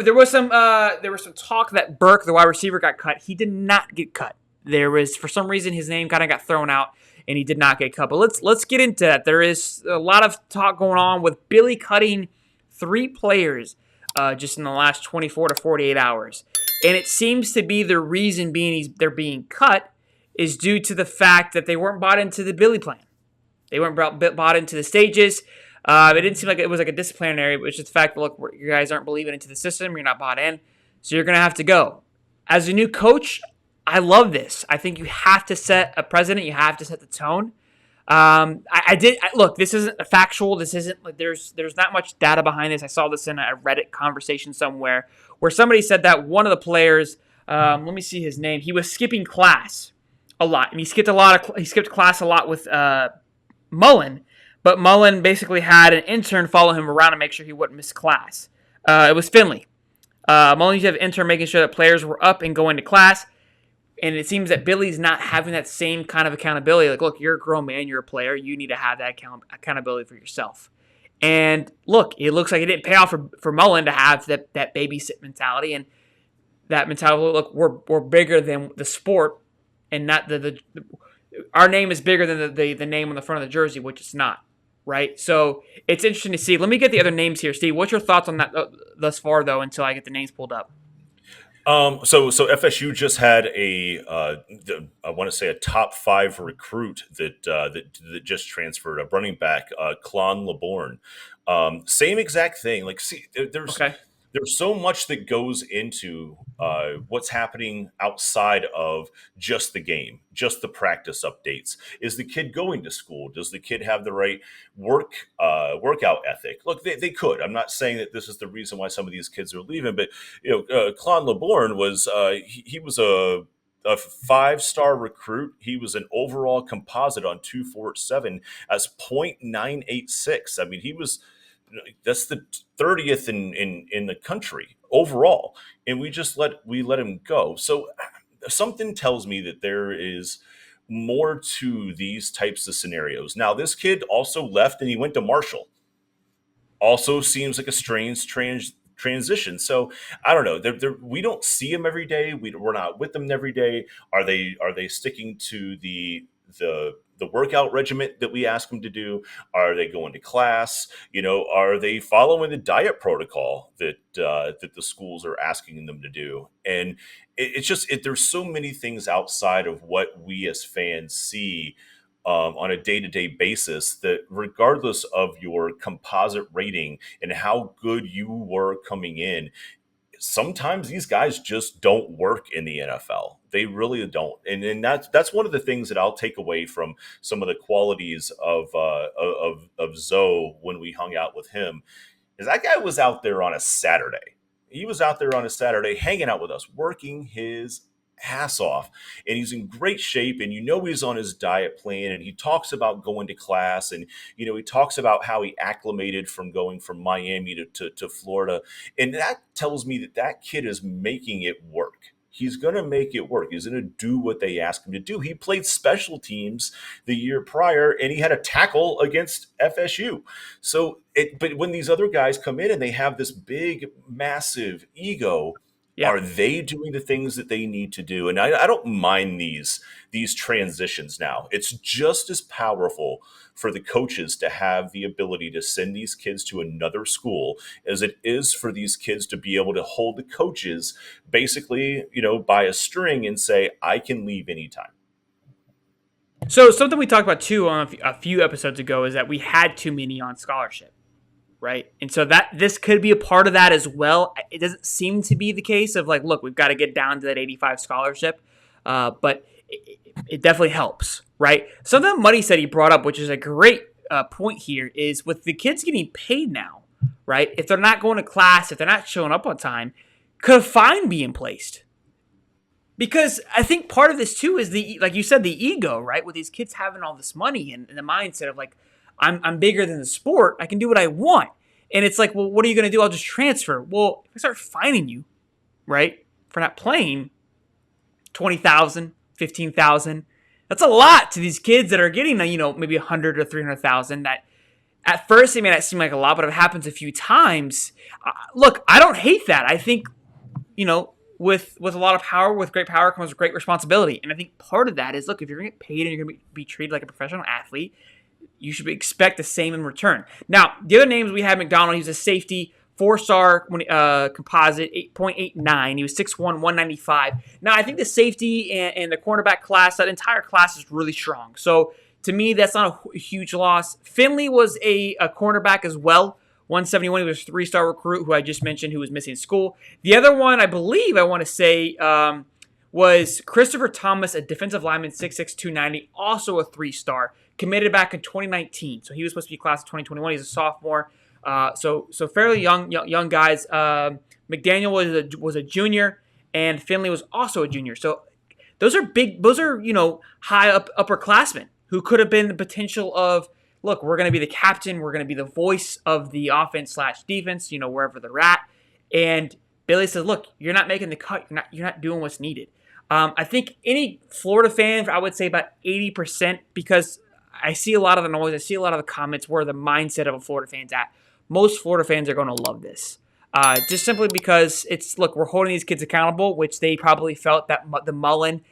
there was some talk that Burke, the wide receiver, got cut. He did not get cut. There was, for some reason, his name kind of got thrown out, and he did not get cut. But let's get into that. There is a lot of talk going on with Billy cutting 3 players just in the last 24 to 48 hours, and it seems to be the reason they're being cut is due to the fact that they weren't bought into the Billy plan. They weren't bought into the stages. It didn't seem like it was like a disciplinary, but it's just the fact that, look, you guys aren't believing into the system. You're not bought in, so you're going to have to go. As a new coach, I love this. I think you have to set a precedent. You have to set the tone. Look, this isn't factual. This isn't like there's not much data behind this. I saw this in a Reddit conversation somewhere where somebody said that one of the players, let me see his name, he was skipping class a lot, and he skipped class a lot with Mullen. But Mullen basically had an intern follow him around to make sure he wouldn't miss class. It was Finley. Mullen used to have an intern making sure that players were up and going to class. And it seems that Billy's not having that same kind of accountability. Like, look, you're a grown man. You're a player. You need to have that accountability for yourself. And look, it looks like it didn't pay off for Mullen to have that babysit mentality. And that mentality, look, we're bigger than the sport. And not our name is bigger than the name on the front of the jersey, which it's not. Right? So it's interesting to see. Let me get the other names here. Steve, what's your thoughts on that thus far, though, until I get the names pulled up? So FSU just had I want to say a top 5 recruit that just transferred, a running back, Klon LeBourne. Same exact thing. Like, see, there's so much that goes into what's happening outside of just the game, just the practice updates. Is the kid going to school? Does the kid have the right workout ethic? Look, they could. I'm not saying that this is the reason why some of these kids are leaving, but Klon LeBourne was he was a 5-star recruit. He was an overall composite on 247 as .986. I mean, that's the 30th in the country overall, and we let him go. So something tells me that there is more to these types of scenarios. Now, this kid also left and he went to Marshall. Also seems like a strange transition. So I don't know. We don't see him every day. We're not with them every day. Are they sticking to the workout regimen that we ask them to do? Are they going to class? Are they following the diet protocol that the schools are asking them to do? And it's just there's so many things outside of what we as fans see on a day-to-day basis that, regardless of your composite rating and how good you were coming in, sometimes these guys just don't work in the NFL. They really don't. And that's one of the things that I'll take away from some of the qualities of Zoe when we hung out with him, is that guy was out there on a Saturday. He was out there on a Saturday hanging out with us, working his ass off, and he's in great shape, and he's on his diet plan, and he talks about going to class, and he talks about how he acclimated from going from Miami to Florida, and that tells me that kid is making it work. He's going to make it work. He's going to do what they ask him to do. He played special teams the year prior, and he had a tackle against FSU. But when these other guys come in and they have this big, massive ego, are they doing the things that they need to do? And I don't mind these transitions now. It's just as powerful for the coaches to have the ability to send these kids to another school as it is for these kids to be able to hold the coaches basically, by a string and say, I can leave anytime. So something we talked about too on a few episodes ago is that we had too many on scholarship. Right. And so this could be a part of that as well. It doesn't seem to be the case of like, look, we've got to get down to that 85 scholarship. But it definitely helps. Right. Something that Muddy said he brought up, which is a great point here, is with the kids getting paid now. Right. If they're not going to class, if they're not showing up on time, could a fine be in place? Because I think part of this too is like you said, the ego, right? With these kids having all this money and the mindset of like, I'm bigger than the sport. I can do what I want. And it's like, well, what are you going to do? I'll just transfer. Well, if I start fining you, right, for not playing, $20,000, $15,000, that's a lot to these kids that are getting, maybe $100,000 or $300,000. At first, it may not seem like a lot, but if it happens a few times, look, I don't hate that. I think, with a lot of power, with great power comes great responsibility. And I think part of that is, look, if you're going to get paid and you're going to be treated like a professional athlete, you should expect the same in return. Now, the other names we had, McDonald, he's a safety, 4-star composite, 8.89. He was 6'1", 195. Now, I think the safety and the cornerback class, that entire class is really strong. So, to me, that's not a huge loss. Finley was a cornerback as well, 171. He was a 3-star recruit who I just mentioned who was missing school. The other one, I believe, I want to say, was Christopher Thomas, a defensive lineman, 6'6", 290, also a 3-star, committed back in 2019. So he was supposed to be class of 2021. He's a sophomore. So fairly young guys. McDaniel was a junior, and Finley was also a junior. So those are big. Those are high upperclassmen who could have been the potential of, look, we're going to be the captain, we're going to be the voice of the offense/defense, wherever they're at. And Billy says, look, you're not making the cut. You're not doing what's needed. I think any Florida fan, I would say about 80%, because I see a lot of the noise, I see a lot of the comments where the mindset of a Florida fan's at. Most Florida fans are going to love this. Just simply because look, we're holding these kids accountable, which they probably felt that the Mullen,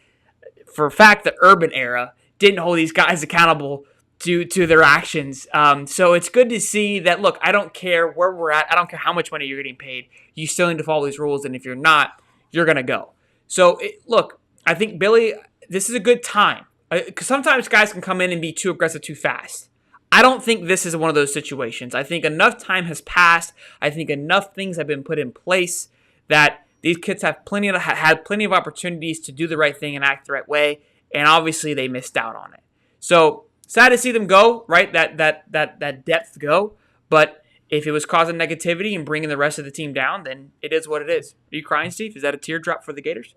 for a fact, the Urban era, didn't hold these guys accountable to their actions. So it's good to see that, look, I don't care where we're at. I don't care how much money you're getting paid. You still need to follow these rules, and if you're not, you're going to go. So, look, I think, Billy, this is a good time. Because sometimes guys can come in and be too aggressive too fast. I don't think this is one of those situations. I think enough time has passed. I think enough things have been put in place that these kids have had plenty of opportunities to do the right thing and act the right way, and obviously they missed out on it. So sad to see them go, right? That depth go. But if it was causing negativity and bringing the rest of the team down, then it is what it is. Are you crying, Steve? Is that a teardrop for the Gators?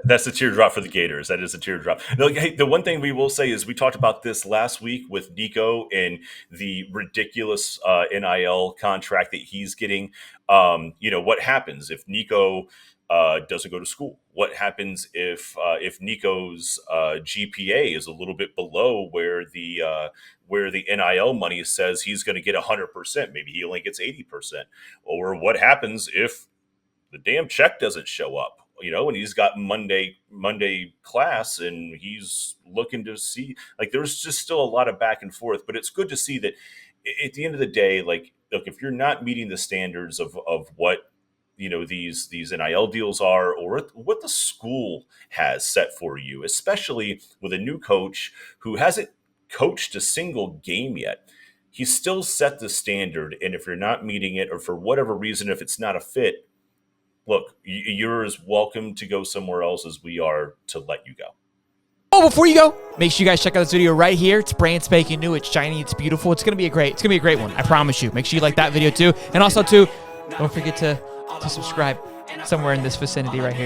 That's a teardrop for the Gators. That is a teardrop. No, hey, the one thing we will say is we talked about this last week with Nico and the ridiculous NIL contract that he's getting. What happens if Nico doesn't go to school? What happens if Nico's GPA is a little bit below where the NIL money says he's going to get 100%? Maybe he only gets 80%. Or what happens if the damn check doesn't show up? And he's got Monday class and he's looking to see, like, there's just still a lot of back and forth, but it's good to see that at the end of the day, like, look, if you're not meeting the standards of what, these NIL deals are, or what the school has set for you, especially with a new coach who hasn't coached a single game yet, he's still set the standard. And if you're not meeting it, or for whatever reason, if it's not a fit, look, you're as welcome to go somewhere else as we are to let you go. Oh, before you go, make sure you guys check out this video right here. It's brand spanking new. It's shiny. It's beautiful. It's gonna be a great one. I promise you. Make sure you like that video too, and also too, don't forget to subscribe somewhere in this vicinity right here.